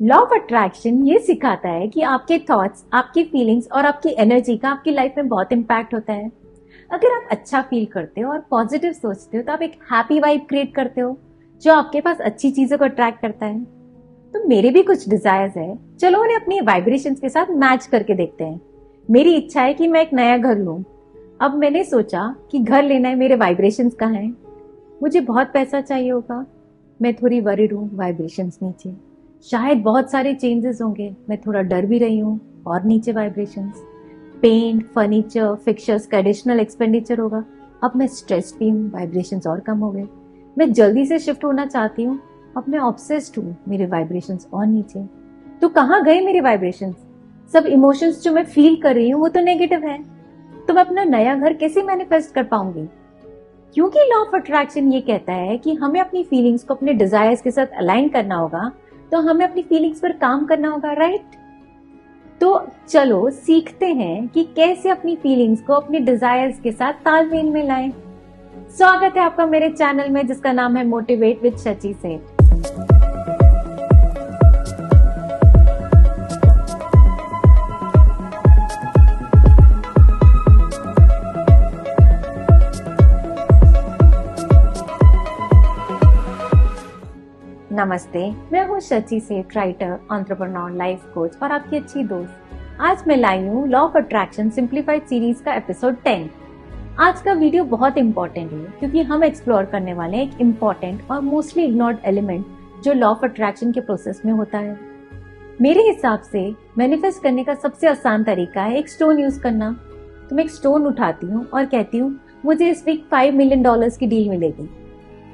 Law of attraction ये सिखाता है कि आपके थॉट्स, आपकी फीलिंग्स और आपकी एनर्जी का आपकी लाइफ में बहुत इम्पैक्ट होता है। अगर आप अच्छा फील करते हो और पॉजिटिव सोचते हो तो आप एक हैप्पी वाइब क्रिएट करते हो जो आपके पास अच्छी चीजों को अट्रैक्ट करता है। तो मेरे भी कुछ डिजायर्स है, चलो उन्हें अपनी वाइब्रेशंस के साथ मैच करके देखते हैं। मेरी इच्छा है कि मैं एक नया घर लूं। अब मैंने सोचा कि घर लेना है, मेरे वाइब्रेशंस कहाँ हैं? मुझे बहुत पैसा चाहिए होगा, मैं थोड़ी वरीड हूँ, वाइब्रेशंस नीचे। शायद बहुत सारे चेंजेस होंगे, मैं थोड़ा डर भी रही हूँ, और नीचे वाइब्रेशंस। पेंट, फर्नीचर, फिक्सर्स का एडिशनल एक्सपेंडिचर होगा, अब मैं स्ट्रेस्ड भी हूँ, वाइब्रेशंस और कम हो गए। मैं जल्दी से शिफ्ट होना चाहती हूँ, अब मैं ऑब्सेस्ड हूँ, मेरे वाइब्रेशंस और नीचे। तो कहाँ गए मेरे वाइब्रेशंस? सब इमोशंस जो मैं फील कर रही हूँ वो तो नेगेटिव है। तो मैं अपना नया घर कैसे मैनिफेस्ट कर पाऊंगी? क्योंकि लॉ ऑफ अट्रैक्शन ये कहता है कि हमें अपनी फीलिंग्स को अपने डिजायर्स के साथ अलाइन करना होगा, तो हमें अपनी फीलिंग्स पर काम करना होगा, राइट? तो चलो सीखते हैं कि कैसे अपनी फीलिंग्स को अपने डिजायर्स के साथ तालमेल में लाएं। स्वागत है आपका मेरे चैनल में, जिसका नाम है मोटिवेट विद शची सेठ। नमस्ते, मैं हूँ शची सेठ, राइटर, एंटरप्रेन्योर, लाइफ कोच और आपकी अच्छी दोस्त। आज मैं लाई हूँ law of attraction simplified series का एपिसोड 10। आज का वीडियो बहुत इंपॉर्टेंट है क्योंकि हम एक्सप्लोर करने वाले हैं एक इम्पॉर्टेंट और मोस्टली इग्नोर्ड एलिमेंट जो लॉ ऑफ अट्रैक्शन के प्रोसेस में होता है। मेरे हिसाब से मैनिफेस्ट करने का सबसे आसान तरीका है एक स्टोन यूज करना। तो मैं एक स्टोन उठाती हूँ और कहती हूँ मुझे इस वीक $5 मिलियन की डील मिलेगी,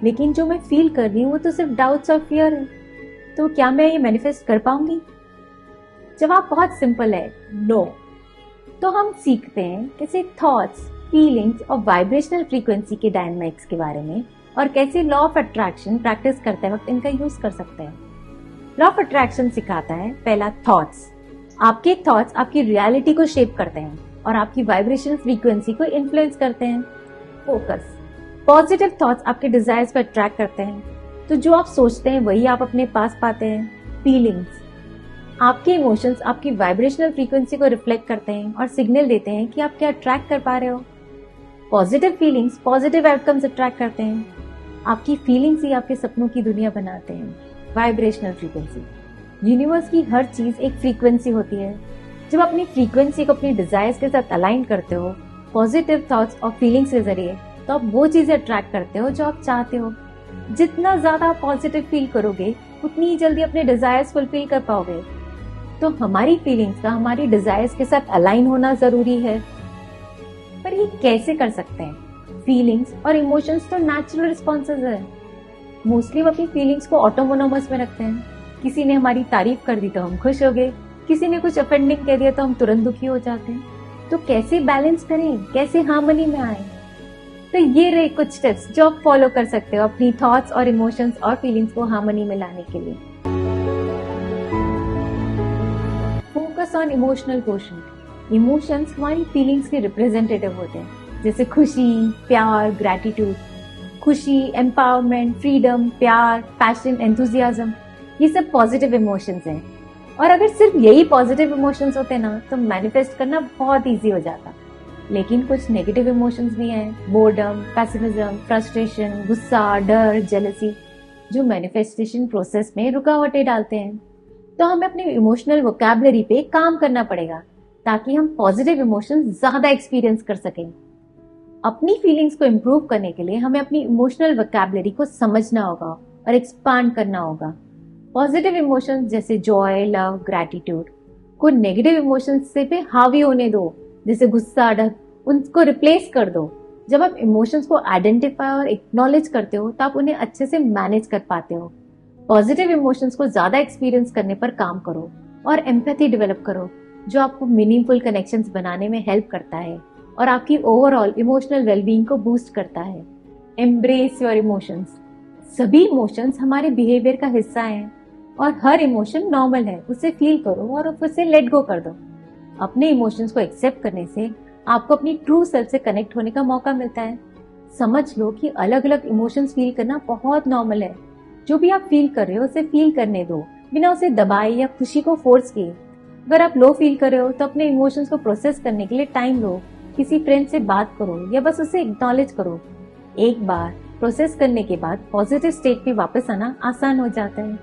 लेकिन जो मैं फील कर रही हूँ वो तो सिर्फ डाउट्स और फियर है। तो क्या मैं ये मैनिफेस्ट कर पाऊंगी? जवाब बहुत सिंपल है, नो। तो हम सीखते हैं कैसे थॉट्स, फीलिंग्स और वाइब्रेशनल फ्रीक्वेंसी के डायनामिक्स के बारे में, और कैसे लॉ ऑफ अट्रैक्शन प्रैक्टिस करते वक्त इनका यूज कर सकते हैं। लॉ ऑफ अट्रैक्शन सिखाता है, पहला, थॉट्स। आपके थॉट्स आपकी रियलिटी को शेप करते हैं और आपकी वाइब्रेशनल फ्रीक्वेंसी को इन्फ्लुएंस करते हैं। फोकस, पॉजिटिव थॉट्स आपके डिजायर्स को अट्रैक्ट करते हैं, तो जो आप सोचते हैं वही आप अपने पास पाते हैं। फीलिंग्स, आपके इमोशंस आपकी वाइब्रेशनल फ्रीक्वेंसी को रिफ्लेक्ट करते हैं और सिग्नल देते हैं कि आप क्या अट्रैक्ट कर पा रहे हो। Positive feelings positive outcomes attract करते हैं। आपकी फीलिंग्स ही आपके सपनों की दुनिया बनाते हैं। वाइब्रेशनल फ्रीक्वेंसी, यूनिवर्स की हर चीज एक फ्रीक्वेंसी होती है। जब अपनी फ्रीक्वेंसी को अपनी डिजायर्स के साथ अलाइन करते हो पॉजिटिव थॉट्स और फीलिंग्स के जरिए, तो आप वो चीजें अट्रैक्ट करते हो जो आप चाहते हो। जितना ज्यादा पॉजिटिव फील करोगे उतनी ही जल्दी अपने डिजायर्स फुलफिल कर पाओगे। तो हमारी फीलिंग्स का हमारी डिजायर्स के साथ अलाइन होना जरूरी है। पर ये कैसे कर सकते हैं? फीलिंग्स और इमोशंस तो नेचुरल रिस्पॉन्सेज है। मोस्टली हम अपनी फीलिंग्स को ऑटोनोमस में रखते हैं। किसी ने हमारी तारीफ कर दी तो हम खुश हो गए, किसी ने कुछ ऑफेंडिंग कह दिया तो हम तुरंत दुखी हो जाते हैं। तो कैसे बैलेंस करें, कैसे हार्मनी में आए? तो ये रहे कुछ टिप्स जो आप फॉलो कर सकते हो अपनी थॉट्स और इमोशंस और फीलिंग्स को हार्मनी में लाने के लिए। Focus on emotional quotient. Emotions हमारी फीलिंग्स के रिप्रेजेंटेटिव होते हैं, जैसे खुशी, प्यार, ग्रैटिट्यूड। खुशी, एम्पावरमेंट, फ्रीडम, प्यार, पैशन, एंथुजियाज्म, ये सब पॉजिटिव इमोशंस हैं। और अगर सिर्फ यही पॉजिटिव इमोशंस होते ना तो मैनिफेस्ट करना बहुत इजी हो जाता। लेकिन कुछ नेगेटिव इमोशंस भी हैं, बोर्डम, पेसिमिज्म, फ्रस्ट्रेशन, गुस्सा, डर, जेलसी, जो मैनिफेस्टेशन प्रोसेस में रुकावटें डालते हैं। तो हमें अपने इमोशनल वोकैबुलरी पे काम करना पड़ेगा ताकि हम पॉजिटिव इमोशंस ज्यादा एक्सपीरियंस कर सकें। अपनी फीलिंग्स को इम्प्रूव करने के लिए हमें अपनी इमोशनल वोकैबुलरी को समझना होगा और एक्सपांड करना होगा। पॉजिटिव इमोशंस जैसे जॉय, लव, ग्रैटिट्यूड को नेगेटिव इमोशंस से पे हावी होने दो, जैसे गुस्सा, डर, उनको रिप्लेस कर दो। जब आप इमोशंस को आइडेंटिफाई और एक्नॉलेज करते हो तो आप उन्हें अच्छे से मैनेज कर पाते हो। पॉजिटिव इमोशंस को ज्यादा एक्सपीरियंस करने पर काम करो और एम्पैथी डेवलप करो, जो आपको मीनिंगफुल कनेक्शंस बनाने में हेल्प करता है और आपकी ओवरऑल इमोशनल वेलबींग को बूस्ट करता है। Embrace your emotions. सभी इमोशंस हमारे बिहेवियर का हिस्सा हैं और हर इमोशन नॉर्मल है, उसे फील करो और उसे लेट गो कर दो। अपने इमोशंस को एक्सेप्ट करने से आपको अपनी ट्रू सेल्फ से कनेक्ट होने का मौका मिलता है। समझ लो कि अलग अलग इमोशंस फील करना बहुत नॉर्मल है। जो भी आप फील कर रहे हो उसे फील करने दो बिना उसे दबाए या खुशी को फोर्स किए। अगर आप लो फील कर रहे हो तो अपने इमोशंस को प्रोसेस करने के लिए टाइम लो, किसी फ्रेंड से बात करो या बस उसे एक्नॉलेज करो। एक बार प्रोसेस करने के बाद पॉजिटिव स्टेट में वापस आना आसान हो जाता है।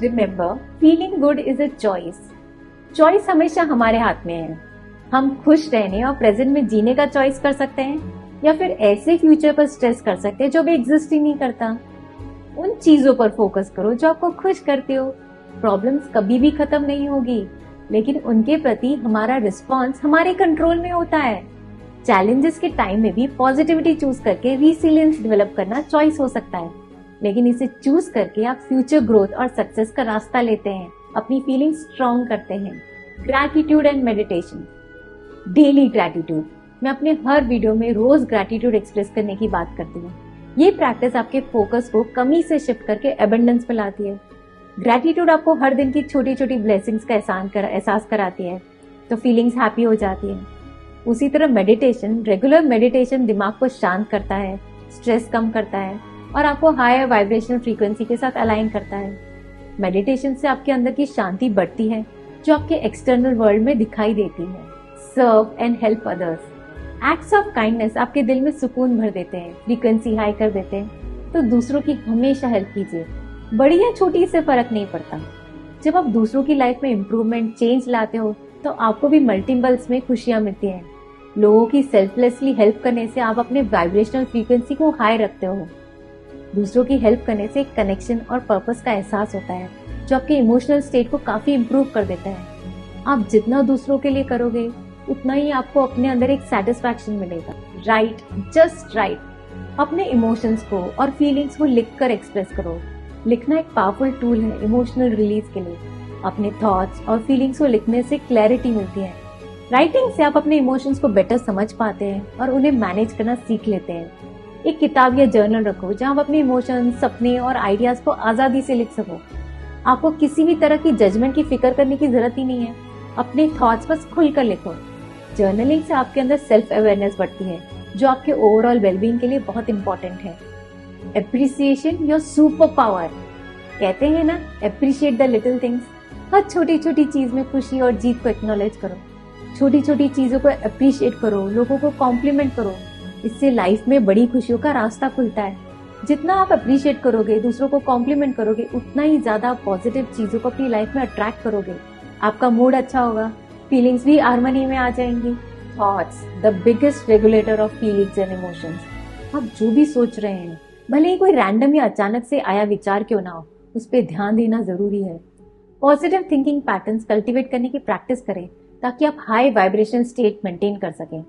Remember, feeling good is a choice. Choice हमेशा हमारे हाथ में है। हम खुश रहने और प्रेजेंट में जीने का चॉइस कर सकते हैं या फिर ऐसे फ्यूचर पर स्ट्रेस कर सकते हैं जो भी एग्जिस्ट ही नहीं करता। उन चीजों पर फोकस करो जो आपको खुश करते हो। प्रॉब्लम्स कभी भी खत्म नहीं होगी, लेकिन उनके प्रति हमारा रिस्पॉन्स हमारे कंट्रोल में होता है। चैलेंजेस के टाइम में भी पॉजिटिविटी चूज करके रिसिलियंस डेवलप करना चॉइस हो सकता है, लेकिन इसे चूज करके आप फ्यूचर ग्रोथ और सक्सेस का रास्ता लेते हैं, अपनी फीलिंग्स स्ट्रॉन्ग करते हैं। Gratitude and meditation. Daily gratitude. मैं अपने हर वीडियो में रोज ग्रैटिट्यूड एक्सप्रेस करने की बात करती हूँ। ये प्रैक्टिस आपके फोकस को कमी से शिफ्ट करके एबंडेंस पे लाती है। ग्रैटिट्यूड आपको हर दिन की छोटी छोटी ब्लेसिंग्स का एहसास कराती है, तो फीलिंग्स हैप्पी हो जाती है। उसी तरह मेडिटेशन, रेगुलर मेडिटेशन दिमाग को शांत करता है, स्ट्रेस कम करता है और आपको हायर वाइब्रेशनल फ्रीक्वेंसी के साथ अलाइन करता है। मेडिटेशन से आपके अंदर की शांति बढ़ती है, जो आपके एक्सटर्नल वर्ल्ड में दिखाई देती है। Serve and help others. Acts of kindness आपके दिल में सुकून भर देते हैं, फ्रीक्वेंसी हाई कर देते हैं, तो दूसरों की हमेशा हेल्प कीजिए। बड़ी या छोटी से फर्क नहीं पड़ता। जब आप दूसरों की लाइफ में इम्प्रूवमेंट, चेंज लाते हो तो आपको भी मल्टीपल्स में खुशियां मिलती हैं। लोगों की सेल्फलेसली हेल्प करने से आप अपने वाइब्रेशनल फ्रीक्वेंसी को हाई रखते हो। दूसरों की हेल्प करने से एक कनेक्शन और पर्पस का एहसास होता है, जो आपके इमोशनल स्टेट को काफी इम्प्रूव कर देता है। आप जितना दूसरों के लिए करोगे उतना ही आपको अपने अंदर एक सेटिस्फैक्शन मिलेगा। Right, just right. अपने इमोशंस को और फीलिंग्स को लिखकर एक्सप्रेस करो। लिखना एक पावरफुल टूल है इमोशनल रिलीज के लिए। अपने थॉट्स और फीलिंग्स को लिखने से क्लैरिटी मिलती है। राइटिंग से आप अपने इमोशंस को बेटर समझ पाते हैं और उन्हें मैनेज करना सीख लेते हैं। एक किताब या जर्नल रखो जहां आप अपने इमोशंस, सपने और आइडियाज को आजादी से लिख सको। आपको किसी भी तरह की जजमेंट की फिक्र करने की जरूरत ही नहीं है। अपने थॉट्स बस खुलकर लिखो। जर्नलिंग से आपके अंदर सेल्फ अवेयरनेस बढ़ती है, जो आपके ओवरऑल वेलबींग के लिए बहुत इंपॉर्टेंट है। Appreciation your super power. कहते हैं ना, एप्रिशिएट द लिटिल थिंग्स। हर छोटी छोटी चीज में खुशी और जीत को एक्नॉलेज करो। छोटी छोटी चीजों को अप्रिशिएट करो, लोगों को कॉम्प्लीमेंट करो। इससे लाइफ में बड़ी खुशियों का रास्ता खुलता है। जितना आप अप्रिशिएट करोगे, दूसरों को कॉम्प्लीमेंट करोगे, उतना ही ज्यादा पॉजिटिव चीजों को अपनी लाइफ में अट्रैक्ट करोगे। आपका मूड अच्छा होगा, फीलिंग्स भी हार्मनी में आ जाएंगी। Thoughts, the biggest regulator of feelings and emotions. आप जो भी सोच रहे हैं, भले ही कोई रैंडम या अचानक से आया विचार क्यों ना हो, उस पर ध्यान देना जरूरी है। पॉजिटिव थिंकिंग पैटर्न्स कल्टीवेट करने की प्रैक्टिस करें, ताकि आप हाई वाइब्रेशन स्टेट मेंटेन कर सकें।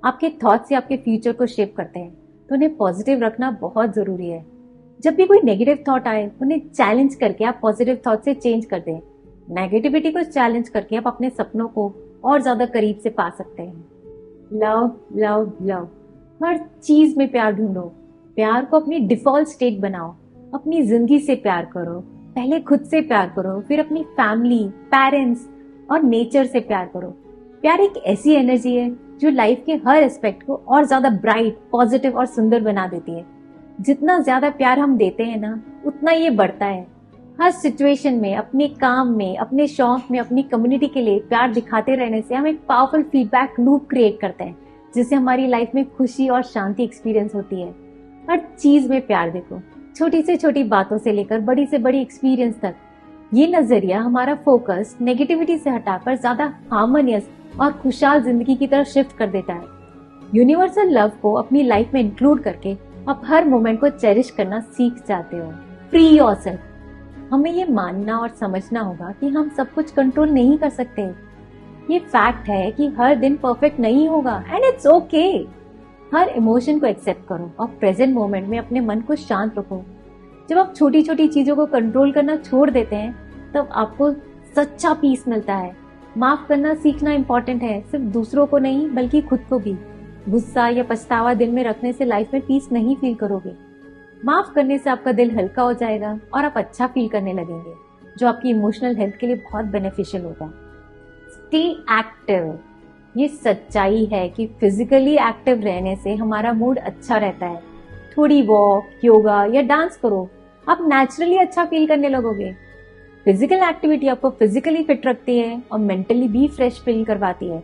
आपके थॉट्स ही आपके फ्यूचर को शेप करते हैं, तो उन्हें पॉजिटिव रखना बहुत जरूरी है। जब भी कोई नेगेटिव थॉट आए, उन्हें चैलेंज करके आप पॉजिटिव थॉट से चेंज कर दें। नेगेटिविटी को चैलेंज करके आप अपने सपनों को और ज्यादा करीब से पा सकते हैं। Love love love. हर चीज में प्यार ढूंढो। प्यार को अपनी डिफॉल्ट स्टेट बनाओ। अपनी जिंदगी से प्यार करो। पहले खुद से प्यार करो, फिर अपनी फैमिली, पेरेंट्स और नेचर से प्यार करो। प्यार एक ऐसी एनर्जी है जो लाइफ के हर एस्पेक्ट को और ज्यादा ब्राइट, पॉजिटिव और सुंदर बना देती है। जितना ज्यादा प्यार हम देते हैं ना, उतना ये बढ़ता है। हर सिचुएशन में, अपने काम में, अपने शौक में, अपनी कम्युनिटी के लिए प्यार दिखाते रहने से हम एक पावरफुल फीडबैक लूप क्रिएट करते हैं, जिससे हमारी लाइफ में खुशी और शांति एक्सपीरियंस होती है। हर चीज में प्यार देखो, छोटी से छोटी बातों से लेकर बड़ी से बड़ी एक्सपीरियंस तक। ये नजरिया हमारा फोकस नेगेटिविटी से हटाकर ज्यादा हार्मोनियस और खुशहाल जिंदगी की तरफ शिफ्ट कर देता है। यूनिवर्सल लव को अपनी लाइफ में इंक्लूड करके आप हर मोमेंट को चेरिश करना सीख जाते हो। Free yourself. हमें ये मानना और समझना होगा कि हम सब कुछ कंट्रोल नहीं कर सकते। ये फैक्ट है कि हर दिन परफेक्ट नहीं होगा, and it's okay. Her emotion को एक्सेप्ट करो और प्रेजेंट मोमेंट में अपने मन को शांत रखो। जब आप छोटी छोटी चीजों को कंट्रोल करना छोड़ देते हैं, तब आपको सच्चा पीस मिलता है। माफ करना सीखना इम्पोर्टेंट है, सिर्फ दूसरों को नहीं बल्कि खुद को भी। गुस्सा या पछतावा दिल में रखने से लाइफ में पीस नहीं फील करोगे। माफ करने से आपका दिल हल्का हो जाएगा और आप अच्छा फील करने लगेंगे, जो आपकी इमोशनल हेल्थ के लिए बहुत बेनिफिशियल होगा। Stay active. ये सच्चाई है कि फिजिकली एक्टिव रहने से हमारा मूड अच्छा रहता है। थोड़ी वॉक, योगा या डांस करो, आप नेचुरली अच्छा फील करने लगोगे। फिजिकल एक्टिविटी आपको फिजिकली फिट रखती है और मेंटली भी फ्रेश फील करवाती है।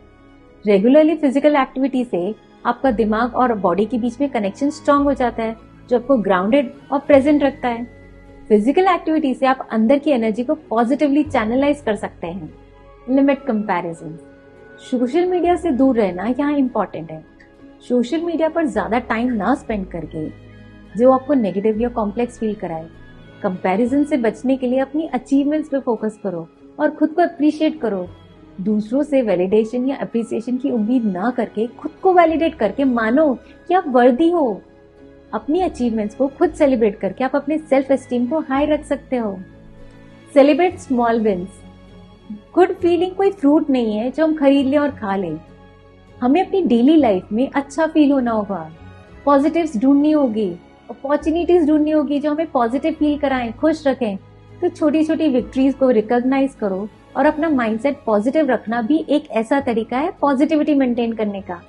रेगुलरली फिजिकल एक्टिविटी से आपका दिमाग और बॉडी के बीच में कनेक्शन स्ट्रांग हो जाता है, जो आपको ग्राउंडेड और प्रेजेंट रखता है। फिजिकल एक्टिविटी से आप अंदर की एनर्जी को पॉजिटिवली चैनलाइज कर सकते हैं। Limit comparison. सोशल मीडिया से दूर रहना यहाँ इम्पोर्टेंट है। सोशल मीडिया पर ज्यादा टाइम ना स्पेंड करके जो आपको नेगेटिव या कॉम्प्लेक्स फील कराए। कंपैरिजन से बचने के लिए अपनी अचीवमेंट्स पे फोकस करो और खुद को अप्रिशिएट करो। दूसरों से वैलिडेशन या अप्रिसिएशन की उम्मीद ना करके खुद को वैलिडेट करके मानो कि आप वर्दी हो। अपनी अचीवमेंट्स को खुद सेलिब्रेट करके आप अपने सेल्फ एस्टीम को हाई रख सकते हो। Celebrate small wins. Good feeling कोई फ्रूट नहीं है जो हम खरीद लें और खा लें। हमें अपनी डेली लाइफ में अच्छा फील होना होगा, पॉजिटिव्स ढूंढनी होगी, अपॉर्चुनिटीज ढूंढनी होगी जो हमें पॉजिटिव फील कराएं, खुश रखें। तो छोटी छोटी विक्ट्रीज को रिकॉग्नाइज करो और अपना माइंडसेट पॉजिटिव रखना भी एक ऐसा तरीका है पॉजिटिविटी मेंटेन करने का।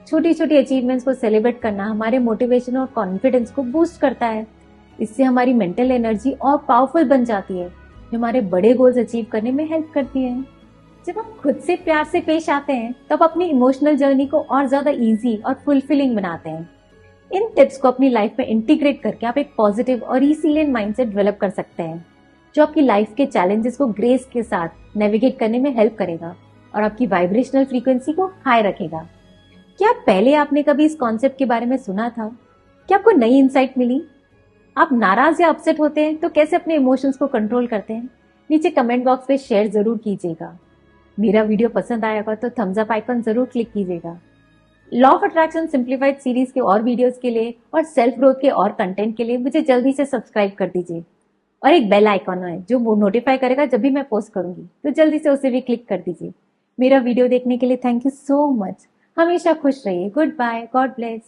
छोटी छोटी अचीवमेंट्स को सेलिब्रेट करना हमारे मोटिवेशन और कॉन्फिडेंस को बूस्ट करता है। इससे हमारी मेंटल एनर्जी और पावरफुल बन जाती है, जो हमारे बड़े गोल्स अचीव करने में हेल्प करती है। जब हम खुद से प्यार से पेश आते हैं तब अपनी इमोशनल जर्नी को और ज्यादा इजी और फुलफिलिंग बनाते हैं। इन टिप्स को अपनी लाइफ में इंटीग्रेट करके आप एक पॉजिटिव और रिसिलिएंट माइंडसेट डेवलप कर सकते हैं, जो आपकी लाइफ के चैलेंजेस को ग्रेस के साथ नेविगेट करने में हेल्प करेगा और आपकी वाइब्रेशनल फ्रीक्वेंसी को हाई रखेगा। क्या पहले आपने कभी इस कॉन्सेप्ट के बारे में सुना था? क्या आपको नई इंसाइट मिली? आप नाराज या अपसेट होते हैं तो कैसे अपने इमोशंस को कंट्रोल करते हैं? नीचे कमेंट बॉक्स पे शेयर जरूर कीजिएगा। मेरा वीडियो पसंद आएगा तो थम्स अप आइकन जरूर क्लिक कीजिएगा। Law of attraction simplified series के और वीडियोस के लिए और सेल्फ ग्रोथ के और कंटेंट के लिए मुझे जल्दी से सब्सक्राइब कर दीजिए और एक बेल आइकॉन है जो वो नोटिफाई करेगा जब भी मैं पोस्ट करूंगी, तो जल्दी से उसे भी क्लिक कर दीजिए। मेरा वीडियो देखने के लिए थैंक यू सो मच। हमेशा खुश रहिए। Goodbye, God bless.